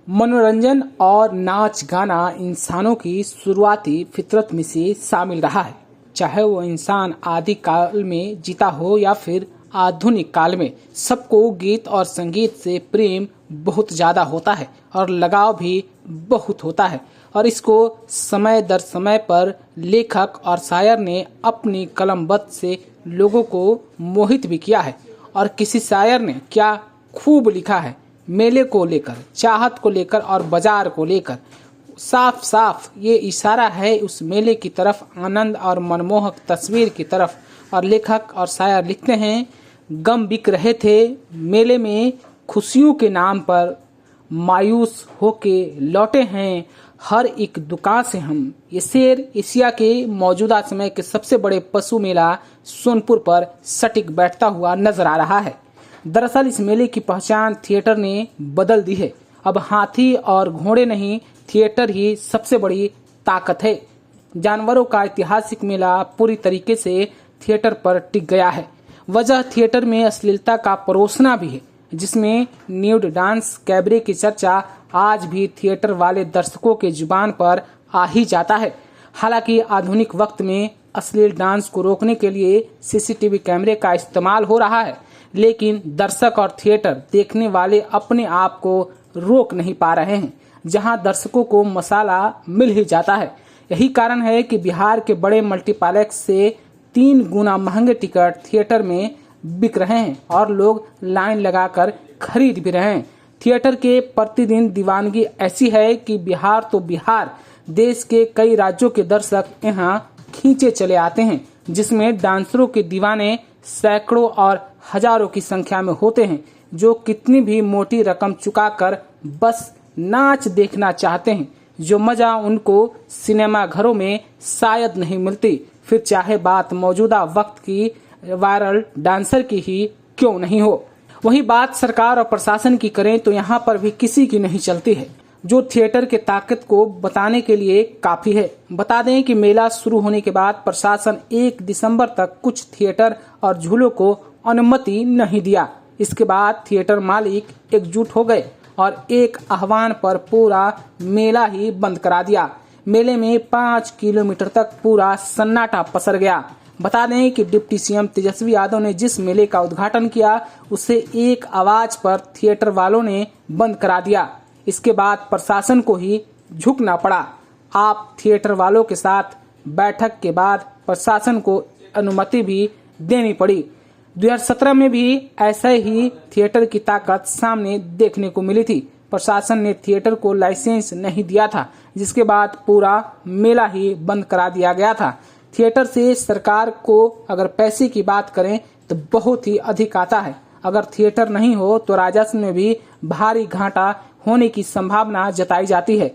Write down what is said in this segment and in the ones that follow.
मनोरंजन और नाच गाना इंसानों की शुरुआती फितरत में से शामिल रहा है। चाहे वो इंसान आदि काल में जीता हो या फिर आधुनिक काल में, सबको गीत और संगीत से प्रेम बहुत ज़्यादा होता है और लगाव भी बहुत होता है। और इसको समय दर समय पर लेखक और शायर ने अपनी कलमबद्ध से लोगों को मोहित भी किया है। और किसी शायर ने क्या खूब लिखा है, मेले को लेकर, चाहत को लेकर और बाजार को लेकर। साफ साफ ये इशारा है उस मेले की तरफ, आनंद और मनमोहक तस्वीर की तरफ। और लेखक और शायर लिखते हैं, गम बिक रहे थे मेले में, खुशियों के नाम पर मायूस होके लौटे हैं हर एक दुकान से हम। ये शेर एशिया के मौजूदा समय के सबसे बड़े पशु मेला सोनपुर पर सटीक बैठता हुआ नजर आ रहा है। दरअसल इस मेले की पहचान थिएटर ने बदल दी है। अब हाथी और घोड़े नहीं, थिएटर ही सबसे बड़ी ताकत है। जानवरों का ऐतिहासिक मेला पूरी तरीके से थिएटर पर टिक गया है। वजह थिएटर में अश्लीलता का परोसना भी है, जिसमें न्यूड डांस, कैबरे की चर्चा आज भी थिएटर वाले दर्शकों के जुबान पर आ ही जाता है। हालांकि आधुनिक वक्त में अश्लील डांस को रोकने के लिए सीसीटीवी कैमरे का इस्तेमाल हो रहा है, लेकिन दर्शक और थिएटर देखने वाले अपने आप को रोक नहीं पा रहे हैं। जहां दर्शकों को मसाला मिल ही जाता है। यही कारण है कि बिहार के बड़े मल्टीप्लेक्स से 3 गुना महंगे टिकट थिएटर में बिक रहे हैं और लोग लाइन लगाकर खरीद भी रहे हैं। थिएटर के प्रतिदिन दीवानगी ऐसी है कि बिहार तो बिहार, देश के कई राज्यों के दर्शक यहाँ खींचे चले आते हैं, जिसमें डांसरों के दीवाने सैकड़ों और हजारों की संख्या में होते हैं, जो कितनी भी मोटी रकम चुकाकर बस नाच देखना चाहते हैं। जो मजा उनको सिनेमा घरों में शायद नहीं मिलती, फिर चाहे बात मौजूदा वक्त की वायरल डांसर की ही क्यों नहीं हो। वही बात सरकार और प्रशासन की करें तो यहाँ पर भी किसी की नहीं चलती है, जो थिएटर के ताकत को बताने के लिए काफी है। बता दें कि मेला शुरू होने के बाद प्रशासन 1 दिसंबर तक कुछ थिएटर और झूलों को अनुमति नहीं दिया। इसके बाद थिएटर मालिक एकजुट हो गए और एक आह्वान पर पूरा मेला ही बंद करा दिया। मेले में 5 किलोमीटर तक पूरा सन्नाटा पसर गया। बता दें कि डिप्टी सीएम तेजस्वी यादव ने जिस मेले का उद्घाटन किया, उसे एक आवाज पर थिएटर वालों ने बंद करा दिया। इसके बाद प्रशासन को ही झुकना पड़ा। आप थिएटर वालों के साथ बैठक के बाद प्रशासन को अनुमति भी देनी पड़ी। 2017 में भी ऐसा ही थिएटर की ताकत सामने देखने को मिली थी। प्रशासन ने थिएटर को लाइसेंस नहीं दिया था, जिसके बाद पूरा मेला ही बंद करा दिया गया था। थिएटर से सरकार को अगर पैसे की बात करें तो बहुत ही अधिक आता है। अगर थिएटर नहीं हो तो राजस्व में भी भारी घाटा होने की संभावना जताई जाती है।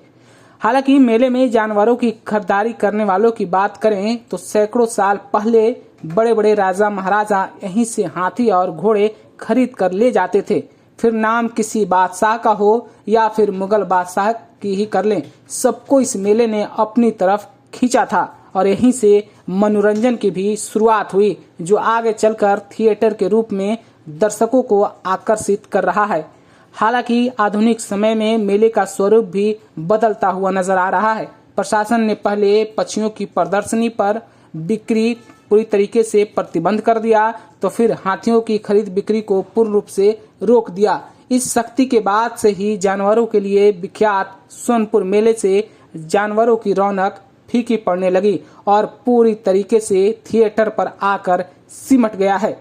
हालांकि मेले में जानवरों की खरीदारी करने वालों की बात करें तो सैकड़ों साल पहले बड़े बड़े राजा महाराजा यहीं से हाथी और घोड़े खरीद कर ले जाते थे। फिर नाम किसी बादशाह का हो या फिर मुगल बादशाह की ही कर लें, सबको इस मेले ने अपनी तरफ खींचा था। और यहीं से मनोरंजन की भी शुरुआत हुई, जो आगे चलकर थिएटर के रूप में दर्शकों को आकर्षित कर रहा है। हालांकि आधुनिक समय में मेले का स्वरूप भी बदलता हुआ नजर आ रहा है। प्रशासन ने पहले पक्षियों की प्रदर्शनी पर बिक्री पूरी तरीके से प्रतिबंध कर दिया, तो फिर हाथियों की खरीद बिक्री को पूर्ण रूप से रोक दिया। इस सख्ती के बाद से ही जानवरों के लिए विख्यात सोनपुर मेले से जानवरों की रौनक फीकी पड़ने लगी और पूरी तरीके से थिएटर पर आकर सिमट गया है।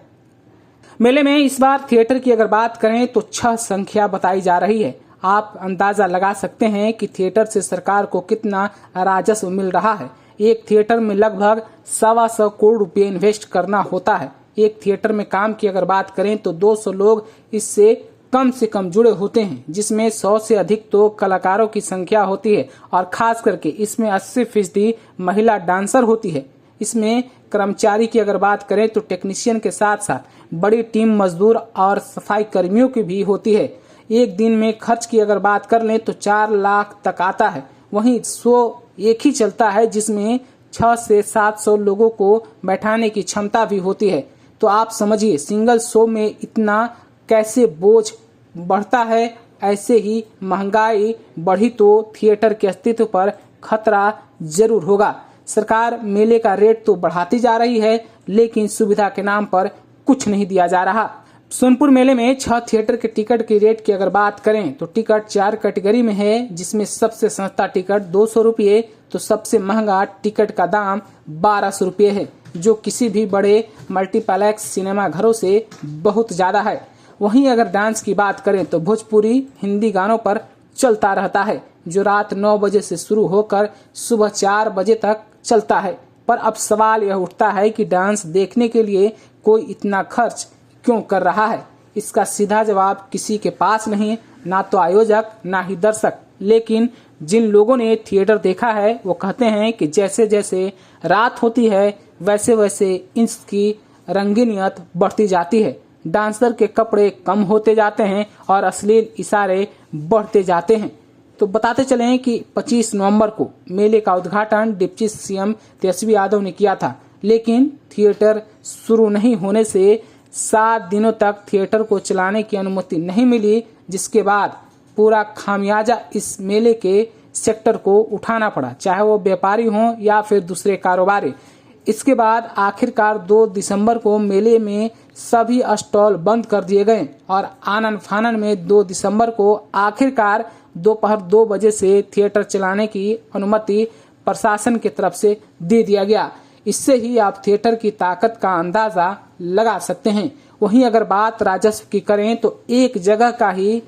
मेले में इस बार थिएटर की अगर बात करें तो 6 संख्या बताई जा रही है। आप अंदाजा लगा सकते हैं कि थिएटर से सरकार को कितना राजस्व मिल रहा है। एक थिएटर में लगभग 125 करोड़ रुपए इन्वेस्ट करना होता है। एक थिएटर में काम की अगर बात करें तो 200 लोग इससे कम से कम जुड़े होते हैं, जिसमें 100 से अधिक तो कलाकारों की संख्या होती है और खास करके इसमें 80% महिला डांसर होती है। इसमें कर्मचारी की अगर बात करें तो टेक्नीशियन के साथ साथ बड़ी टीम मजदूर और सफाई कर्मियों की भी होती है। एक दिन में खर्च की अगर बात कर लें तो 4 लाख तक आता है। वहीं शो एक ही चलता है, जिसमें 6 से 700 लोगों को बैठाने की क्षमता भी होती है। तो आप समझिए सिंगल शो में इतना कैसे बोझ बढ़ता है ऐसे ही महंगाई बढ़ी तो थिएटर के अस्तित्व पर खतरा जरूर होगा। सरकार मेले का रेट तो बढ़ाती जा रही है, लेकिन सुविधा के नाम पर कुछ नहीं दिया जा रहा। सोनपुर मेले में 6 थिएटर के टिकट की रेट की अगर बात करें तो टिकट 4 कैटेगरी में है, जिसमें सबसे सस्ता टिकट 200 रुपये तो सबसे महंगा टिकट का दाम 1200 रुपये है, जो किसी भी बड़े मल्टीप्लेक्स सिनेमा घरों से बहुत ज्यादा है। वहीं अगर डांस की बात करें तो भोजपुरी हिंदी गानों पर चलता रहता है, जो रात 9 बजे से शुरू होकर सुबह 4 बजे तक चलता है। पर अब सवाल यह उठता है कि डांस देखने के लिए कोई इतना खर्च क्यों कर रहा है। इसका सीधा जवाब किसी के पास नहीं, ना तो आयोजक ना ही दर्शक। लेकिन जिन लोगों ने थिएटर देखा है वो कहते हैं कि जैसे जैसे रात होती है वैसे वैसे इसकी रंगीनियत बढ़ती जाती है। डांसर के कपड़े कम होते जाते हैं और अश्लील इशारे बढ़ते जाते हैं। तो बताते चलें कि 25 नवंबर को मेले का उद्घाटन डिप्टी सीएम तेजस्वी यादव ने किया था, लेकिन थिएटर शुरू नहीं होने से 7 दिनों तक थिएटर को चलाने की अनुमति नहीं मिली, जिसके बाद पूरा खामियाजा इस मेले के सेक्टर को उठाना पड़ा, चाहे वो व्यापारी हों या फिर दूसरे कारोबारी। इसके बाद आखिरकार 2 दिसंबर को मेले में सभी स्टॉल बंद कर दिए गए और आनन फानन में 2 दिसंबर को आखिरकार दोपहर 2 बजे से थिएटर चलाने की अनुमति प्रशासन की तरफ से दे दिया गया। इससे ही आप थिएटर की ताकत का अंदाजा लगा सकते हैं। वहीं अगर बात राजस्व की करें तो एक जगह का ही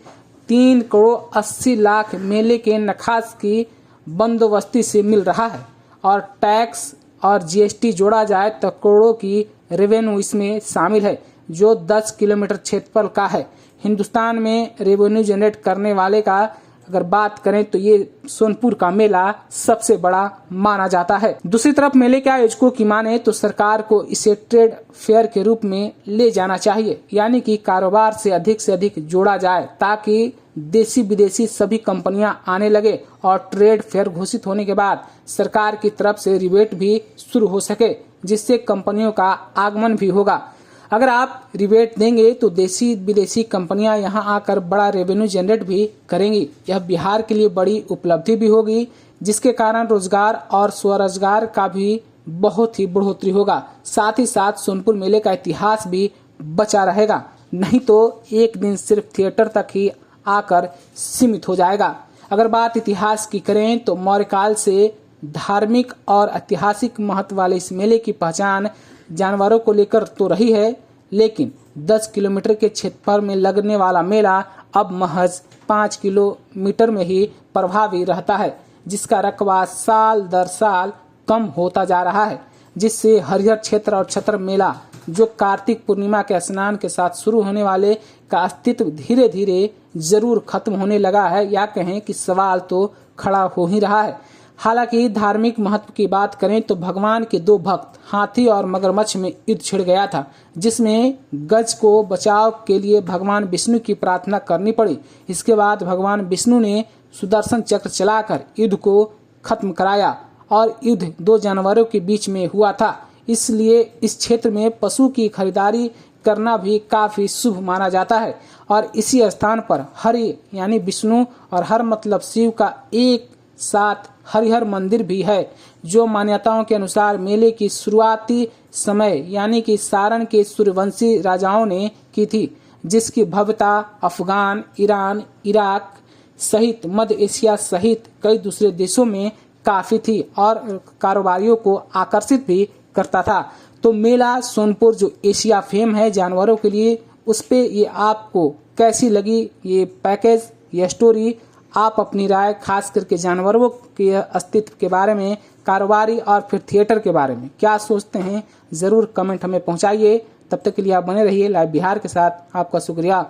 3 करोड़ 80 लाख मेले के नखास की बंदोबस्ती से मिल रहा है और टैक्स और जीएसटी जोड़ा जाए तो करोड़ों की रेवेन्यू इसमें शामिल है, जो 10 किलोमीटर क्षेत्रफल का है। हिंदुस्तान में रेवेन्यू जनरेट करने वाले का अगर बात करें तो ये सोनपुर का मेला सबसे बड़ा माना जाता है। दूसरी तरफ मेले के आयोजकों की माने तो सरकार को इसे ट्रेड फेयर के रूप में ले जाना चाहिए, यानी कि कारोबार से अधिक जोड़ा जाए ताकि देसी विदेशी सभी कंपनियां आने लगे और ट्रेड फेयर घोषित होने के बाद सरकार की तरफ से रिबेट भी शुरू हो सके, जिससे कंपनियों का आगमन भी होगा। अगर आप रिबेट देंगे तो देसी विदेशी कंपनियां यहां आकर बड़ा रेवेन्यू जनरेट भी करेंगी। यह बिहार के लिए बड़ी उपलब्धि भी होगी, जिसके कारण रोजगार और स्वरोजगार का भी बहुत ही बढ़ोतरी होगा। साथ ही साथ सोनपुर मेले का इतिहास भी बचा रहेगा, नहीं तो एक दिन सिर्फ थिएटर तक ही आकर सीमित हो जाएगा। अगर बात इतिहास की करें तो मौर्य काल से धार्मिक और ऐतिहासिक महत्व वाले इस मेले की पहचान जानवरों को लेकर तो रही है, लेकिन 10 किलोमीटर के क्षेत्रफल में लगने वाला मेला अब महज 5 किलोमीटर में ही प्रभावी रहता है, जिसका रकबा साल दर साल कम होता जा रहा है, जिससे हरिहर क्षेत्र और छत्र मेला जो कार्तिक पूर्णिमा के स्नान के साथ शुरू होने वाले का अस्तित्व धीरे धीरे जरूर खत्म होने लगा है, या कहें कि सवाल तो खड़ा हो ही रहा है। हालांकि धार्मिक महत्व की बात करें तो भगवान के 2 भक्त हाथी और मगरमच्छ में युद्ध छिड़ गया था, जिसमें गज को बचाव के लिए भगवान विष्णु की प्रार्थना करनी पड़ी। इसके बाद भगवान विष्णु ने सुदर्शन चक्र चलाकर युद्ध को खत्म कराया और युद्ध 2 जानवरों के बीच में हुआ था। इसलिए इस क्षेत्र में पशु की खरीदारी करना भी काफी शुभ माना जाता है और इसी स्थान पर हरि यानी विष्णु और हर मतलब शिव का एक साथ हरिहर मंदिर भी है, जो मान्यताओं के अनुसार मेले की शुरुआती समय यानी कि सारण के सूर्यवंशी राजाओं ने की थी, जिसकी भव्यता अफगान, ईरान, इराक सहित मध्य एशिया सहित कई दूसरे देशों में काफी थी और कारोबारियों को आकर्षित भी करता था। तो मेला सोनपुर जो एशिया फेम है जानवरों के लिए, उस पे ये आपको कैसी लगी ये पैकेज, ये स्टोरी? आप अपनी राय खास करके जानवरों के अस्तित्व के बारे में, कारोबारी और फिर थिएटर के बारे में क्या सोचते हैं, जरूर कमेंट हमें पहुंचाइए। तब तक के लिए आप बने रहिए लाइव बिहार के साथ। आपका शुक्रिया।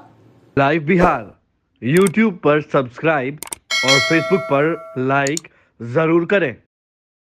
लाइव बिहार यूट्यूब पर सब्सक्राइब और फेसबुक पर लाइक जरूर करें।